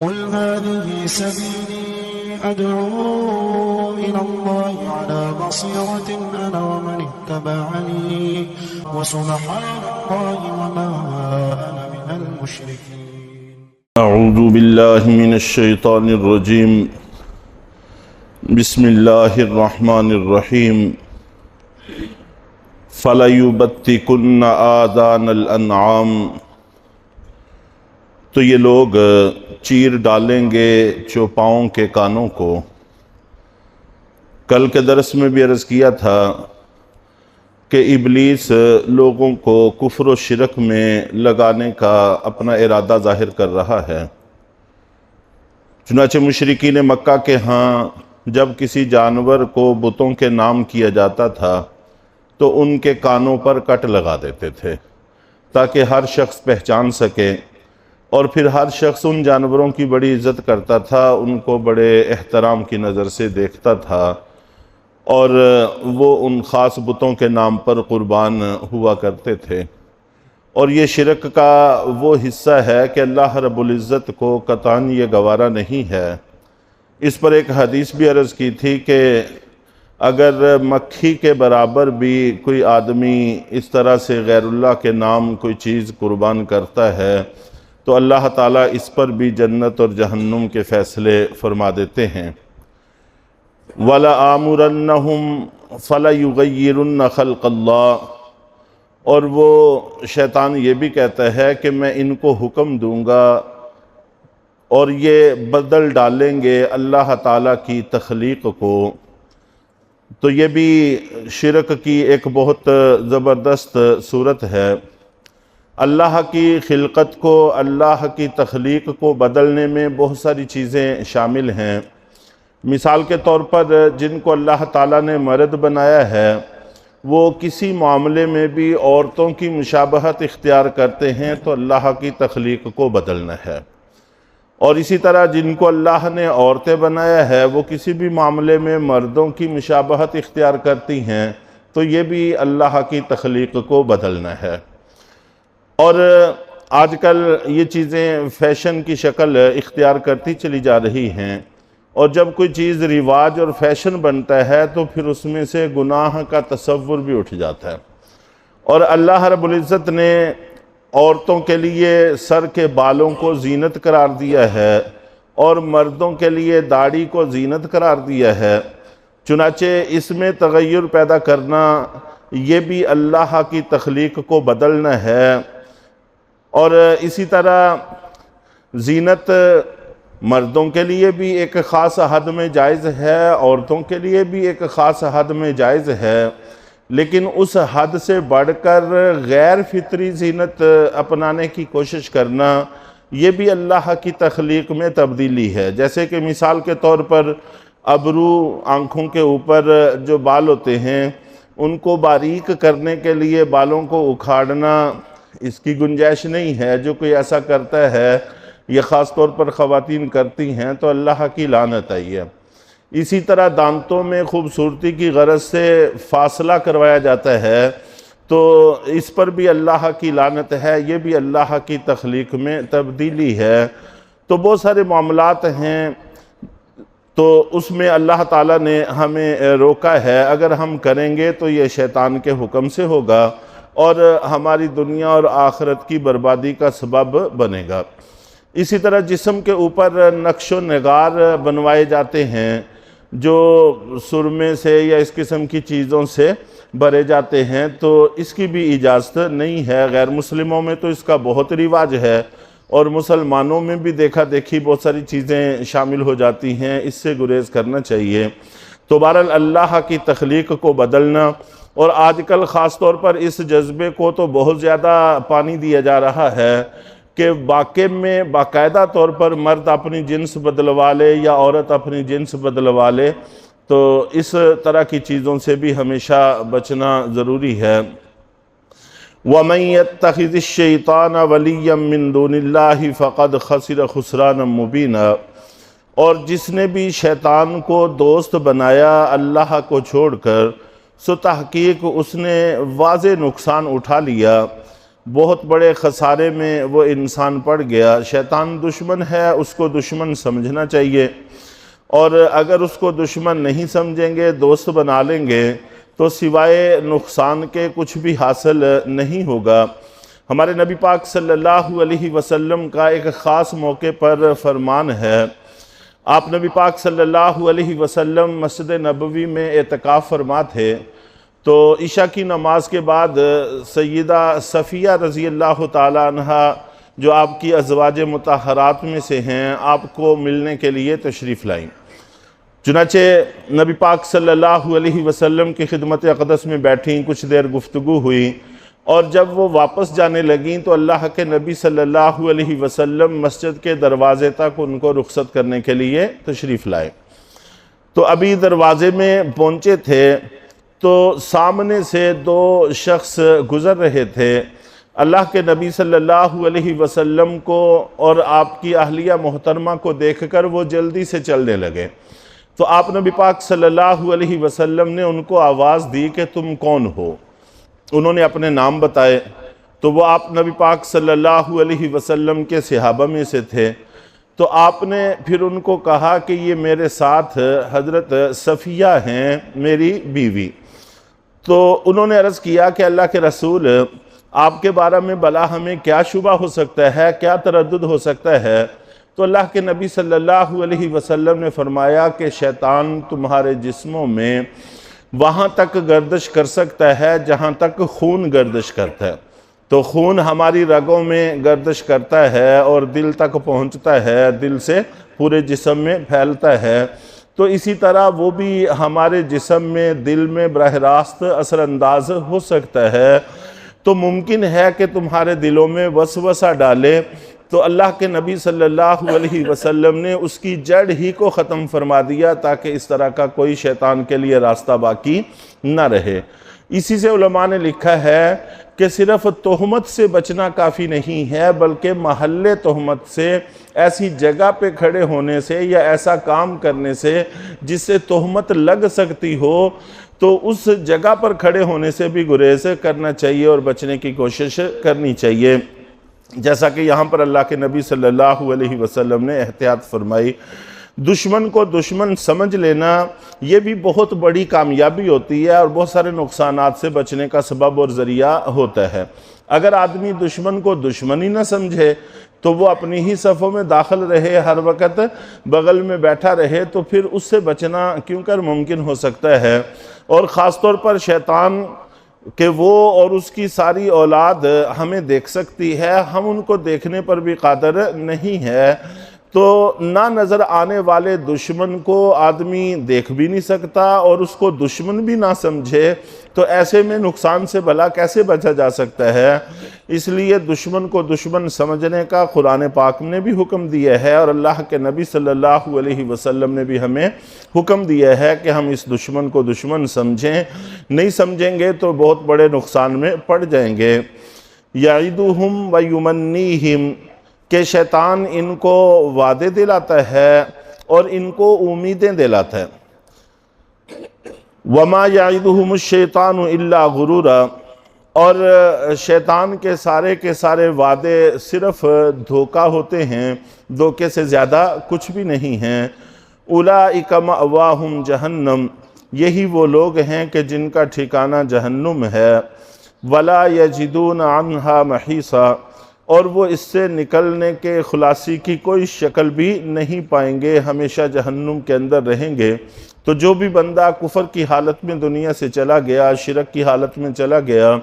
قل هذه سبيلي أدعو إلى الله على بصيرة أنا ومن اتبعني وسبحان الله وما أنا من المشركين. أعوذ بالله من الشيطان الرجيم. بسم الله الرحمن الرحيم. فَلَيُبَتِّكُنَّ آذَانَ الْأَنْعَامِ. تو یہ لوگ چیر ڈالیں گے چوپاؤں کے کانوں کو. کل کے درس میں بھی عرض کیا تھا کہ ابلیس لوگوں کو کفر و شرک میں لگانے کا اپنا ارادہ ظاہر کر رہا ہے. چنانچہ مشرکین مکہ کے ہاں جب کسی جانور کو بتوں کے نام کیا جاتا تھا تو ان کے کانوں پر کٹ لگا دیتے تھے تاکہ ہر شخص پہچان سکے، اور پھر ہر شخص ان جانوروں کی بڑی عزت کرتا تھا، ان کو بڑے احترام کی نظر سے دیکھتا تھا، اور وہ ان خاص بتوں کے نام پر قربان ہوا کرتے تھے. اور یہ شرک کا وہ حصہ ہے کہ اللہ رب العزت کو قطعاً یہ گوارا نہیں ہے. اس پر ایک حدیث بھی عرض کی تھی کہ اگر مکھی کے برابر بھی کوئی آدمی اس طرح سے غیر اللہ کے نام کوئی چیز قربان کرتا ہے تو اللہ تعالیٰ اس پر بھی جنت اور جہنم کے فیصلے فرما دیتے ہیں. وَلَآمُرَنَّهُمْ فَلَيُغَيِّرُنَّ خَلْقَ اللَّهِ. اور وہ شیطان یہ بھی کہتا ہے کہ میں ان کو حکم دوں گا اور یہ بدل ڈالیں گے اللہ تعالیٰ کی تخلیق کو. تو یہ بھی شرک کی ایک بہت زبردست صورت ہے. اللہ کی خلقت کو، اللہ کی تخلیق کو بدلنے میں بہت ساری چیزیں شامل ہیں. مثال کے طور پر جن کو اللہ تعالیٰ نے مرد بنایا ہے وہ کسی معاملے میں بھی عورتوں کی مشابہت اختیار کرتے ہیں تو اللہ کی تخلیق کو بدلنا ہے. اور اسی طرح جن کو اللہ نے عورتیں بنایا ہے وہ کسی بھی معاملے میں مردوں کی مشابہت اختیار کرتی ہیں تو یہ بھی اللہ کی تخلیق کو بدلنا ہے. اور آج کل یہ چیزیں فیشن کی شکل اختیار کرتی چلی جا رہی ہیں، اور جب کوئی چیز رواج اور فیشن بنتا ہے تو پھر اس میں سے گناہ کا تصور بھی اٹھ جاتا ہے. اور اللہ رب العزت نے عورتوں کے لیے سر کے بالوں کو زینت قرار دیا ہے اور مردوں کے لیے داڑھی کو زینت قرار دیا ہے. چنانچہ اس میں تغیر پیدا کرنا یہ بھی اللہ کی تخلیق کو بدلنا ہے. اور اسی طرح زینت مردوں کے لیے بھی ایک خاص حد میں جائز ہے، عورتوں کے لیے بھی ایک خاص حد میں جائز ہے، لیکن اس حد سے بڑھ کر غیر فطری زینت اپنانے کی کوشش کرنا یہ بھی اللہ کی تخلیق میں تبدیلی ہے. جیسے کہ مثال کے طور پر ابرو، آنکھوں کے اوپر جو بال ہوتے ہیں ان کو باریک کرنے کے لیے بالوں کو اکھاڑنا اس کی گنجائش نہیں ہے. جو کوئی ایسا کرتا ہے، یہ خاص طور پر خواتین کرتی ہیں، تو اللہ کی لعنت آئی ہے. اسی طرح دانتوں میں خوبصورتی کی غرض سے فاصلہ کروایا جاتا ہے تو اس پر بھی اللہ کی لعنت ہے. یہ بھی اللہ کی تخلیق میں تبدیلی ہے. تو بہت سارے معاملات ہیں تو اس میں اللہ تعالیٰ نے ہمیں روکا ہے. اگر ہم کریں گے تو یہ شیطان کے حکم سے ہوگا اور ہماری دنیا اور آخرت کی بربادی کا سبب بنے گا. اسی طرح جسم کے اوپر نقش و نگار بنوائے جاتے ہیں جو سرمے سے یا اس قسم کی چیزوں سے بھرے جاتے ہیں، تو اس کی بھی اجازت نہیں ہے. غیر مسلموں میں تو اس کا بہت رواج ہے اور مسلمانوں میں بھی دیکھا دیکھی بہت ساری چیزیں شامل ہو جاتی ہیں. اس سے گریز کرنا چاہیے. تو بہرحال اللہ کی تخلیق کو بدلنا، اور آج کل خاص طور پر اس جذبے کو تو بہت زیادہ پانی دیا جا رہا ہے کہ واقع میں باقاعدہ طور پر مرد اپنی جنس بدلوا لے یا عورت اپنی جنس بدلوا لے. تو اس طرح کی چیزوں سے بھی ہمیشہ بچنا ضروری ہے. وَمَن يَتَّخِذِ الشَّيْطَانَ وَلِيًّا مِّن دُونِ اللَّهِ فَقَدْ خَسِرَ خُسْرَانًا مُبِينًا. اور جس نے بھی شیطان کو دوست بنایا اللہ کو چھوڑ کر، سو تحقیق اس نے واضح نقصان اٹھا لیا. بہت بڑے خسارے میں وہ انسان پڑ گیا۔ شیطان دشمن ہے، اس کو دشمن سمجھنا چاہیے، اور اگر اس کو دشمن نہیں سمجھیں گے، دوست بنا لیں گے، تو سوائے نقصان کے کچھ بھی حاصل نہیں ہوگا۔ ہمارے نبی پاک صلی اللہ علیہ وسلم کا ایک خاص موقع پر فرمان ہے۔ آپ نبی پاک صلی اللہ علیہ وسلم مسجد نبوی میں اعتکاف فرما تھے، تو عشاء کی نماز کے بعد سیدہ صفیہ رضی اللہ تعالیٰ عنہ جو آپ کی ازواج مطہرات میں سے ہیں، آپ کو ملنے کے لیے تشریف لائیں۔ چنانچہ نبی پاک صلی اللہ علیہ وسلم کی خدمت اقدس میں بیٹھیں، کچھ دیر گفتگو ہوئی، اور جب وہ واپس جانے لگیں تو اللہ کے نبی صلی اللہ علیہ وسلم مسجد کے دروازے تک ان کو رخصت کرنے کے لیے تشریف لائے۔ تو ابھی دروازے میں پہنچے تھے تو سامنے سے دو شخص گزر رہے تھے۔ اللہ کے نبی صلی اللہ علیہ وسلم کو اور آپ کی اہلیہ محترمہ کو دیکھ کر وہ جلدی سے چلنے لگے، تو آپ نبی پاک صلی اللہ علیہ وسلم نے ان کو آواز دی کہ تم کون ہو؟ انہوں نے اپنے نام بتائے، تو وہ آپ نبی پاک صلی اللہ علیہ وسلم کے صحابہ میں سے تھے۔ تو آپ نے پھر ان کو کہا کہ یہ میرے ساتھ حضرت صفیہ ہیں، میری بیوی۔ تو انہوں نے عرض کیا کہ اللہ کے رسول، آپ کے بارے میں بلا ہمیں کیا شبہ ہو سکتا ہے، کیا تردد ہو سکتا ہے؟ تو اللہ کے نبی صلی اللہ علیہ وسلم نے فرمایا کہ شیطان تمہارے جسموں میں وہاں تک گردش کر سکتا ہے جہاں تک خون گردش کرتا ہے۔ تو خون ہماری رگوں میں گردش کرتا ہے اور دل تک پہنچتا ہے، دل سے پورے جسم میں پھیلتا ہے، تو اسی طرح وہ بھی ہمارے جسم میں، دل میں براہ راست اثر انداز ہو سکتا ہے۔ تو ممکن ہے کہ تمہارے دلوں میں وسوسہ ڈالے، تو اللہ کے نبی صلی اللہ علیہ وسلم نے اس کی جڑ ہی کو ختم فرما دیا تاکہ اس طرح کا کوئی شیطان کے لیے راستہ باقی نہ رہے۔ اسی سے علماء نے لکھا ہے کہ صرف تہمت سے بچنا کافی نہیں ہے، بلکہ محل تہمت سے، ایسی جگہ پہ کھڑے ہونے سے یا ایسا کام کرنے سے جس سے تہمت لگ سکتی ہو، تو اس جگہ پر کھڑے ہونے سے بھی گریز کرنا چاہیے اور بچنے کی کوشش کرنی چاہیے، جیسا کہ یہاں پر اللہ کے نبی صلی اللہ علیہ وسلم نے احتیاط فرمائی۔ دشمن کو دشمن سمجھ لینا یہ بھی بہت بڑی کامیابی ہوتی ہے اور بہت سارے نقصانات سے بچنے کا سبب اور ذریعہ ہوتا ہے۔ اگر آدمی دشمن کو دشمن ہی نہ سمجھے تو وہ اپنی ہی صفوں میں داخل رہے، ہر وقت بغل میں بیٹھا رہے، تو پھر اس سے بچنا کیوں کر ممکن ہو سکتا ہے۔ اور خاص طور پر شیطان کہ وہ اور اس کی ساری اولاد ہمیں دیکھ سکتی ہے، ہم ان کو دیکھنے پر بھی قادر نہیں ہے، تو نہ نظر آنے والے دشمن کو آدمی دیکھ بھی نہیں سکتا اور اس کو دشمن بھی نہ سمجھے، تو ایسے میں نقصان سے بھلا کیسے بچا جا سکتا ہے؟ اس لیے دشمن کو دشمن سمجھنے کا قرآن پاک نے بھی حکم دیا ہے، اور اللہ کے نبی صلی اللہ علیہ وسلم نے بھی ہمیں حکم دیا ہے کہ ہم اس دشمن کو دشمن سمجھیں، نہیں سمجھیں گے تو بہت بڑے نقصان میں پڑ جائیں گے۔ یعدہم ویمنیہم، کہ شیطان ان کو وعدے دلاتا ہے اور ان کو امیدیں دلاتا ہے۔ وما یعدہم الشیطان الا غرورا، اور شیطان کے سارے وعدے صرف دھوکہ ہوتے ہیں، دھوکے سے زیادہ کچھ بھی نہیں ہیں۔ اولئک مأواہم جہنم، یہی وہ لوگ ہیں کہ جن کا ٹھکانہ جہنم ہے۔ ولا یجدون عنہا محیصا، اور وہ اس سے نکلنے کے خلاصی کی کوئی شکل بھی نہیں پائیں گے، ہمیشہ جہنم کے اندر رہیں گے۔ تو جو بھی بندہ کفر کی حالت میں دنیا سے چلا گیا، شرک کی حالت میں چلا گیا،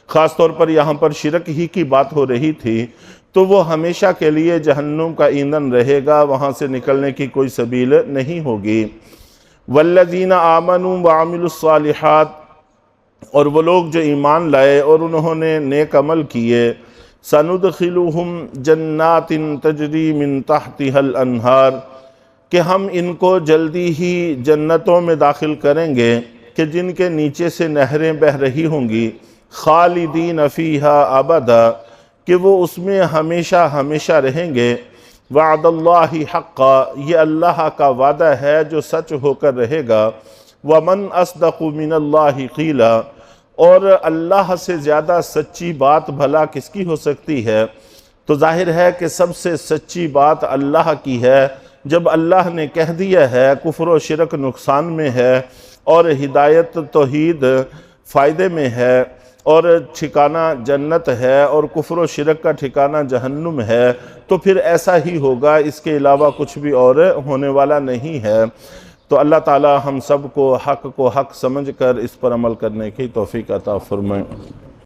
خاص طور پر یہاں پر شرک ہی کی بات ہو رہی تھی، تو وہ ہمیشہ کے لیے جہنم کا ایندھن رہے گا، وہاں سے نکلنے کی کوئی سبیل نہیں ہوگی۔ والذین آمنوا وعملوا الصالحات، اور وہ لوگ جو ایمان لائے اور انہوں نے نیک عمل کیے، سندخلہم جنات تجری من تحتها الانہار، کہ ہم ان کو جلدی ہی جنتوں میں داخل کریں گے کہ جن کے نیچے سے نہریں بہہ رہی ہوں گی، خالدین فیہا ابدا، کہ وہ اس میں ہمیشہ ہمیشہ رہیں گے۔ وعد اللہ حقا، یہ اللہ کا وعدہ ہے جو سچ ہو کر رہے گا۔ ومن اصدق من اللہ قیلا، اور اللہ سے زیادہ سچی بات بھلا کس کی ہو سکتی ہے؟ تو ظاہر ہے کہ سب سے سچی بات اللہ کی ہے۔ جب اللہ نے کہہ دیا ہے کفر و شرک نقصان میں ہے اور ہدایت توحید فائدے میں ہے اور ٹھکانہ جنت ہے اور کفر و شرک کا ٹھکانہ جہنم ہے، تو پھر ایسا ہی ہوگا، اس کے علاوہ کچھ بھی اور ہونے والا نہیں ہے۔ تو اللہ تعالی ہم سب کو حق سمجھ کر اس پر عمل کرنے کی توفیق عطا فرمائے۔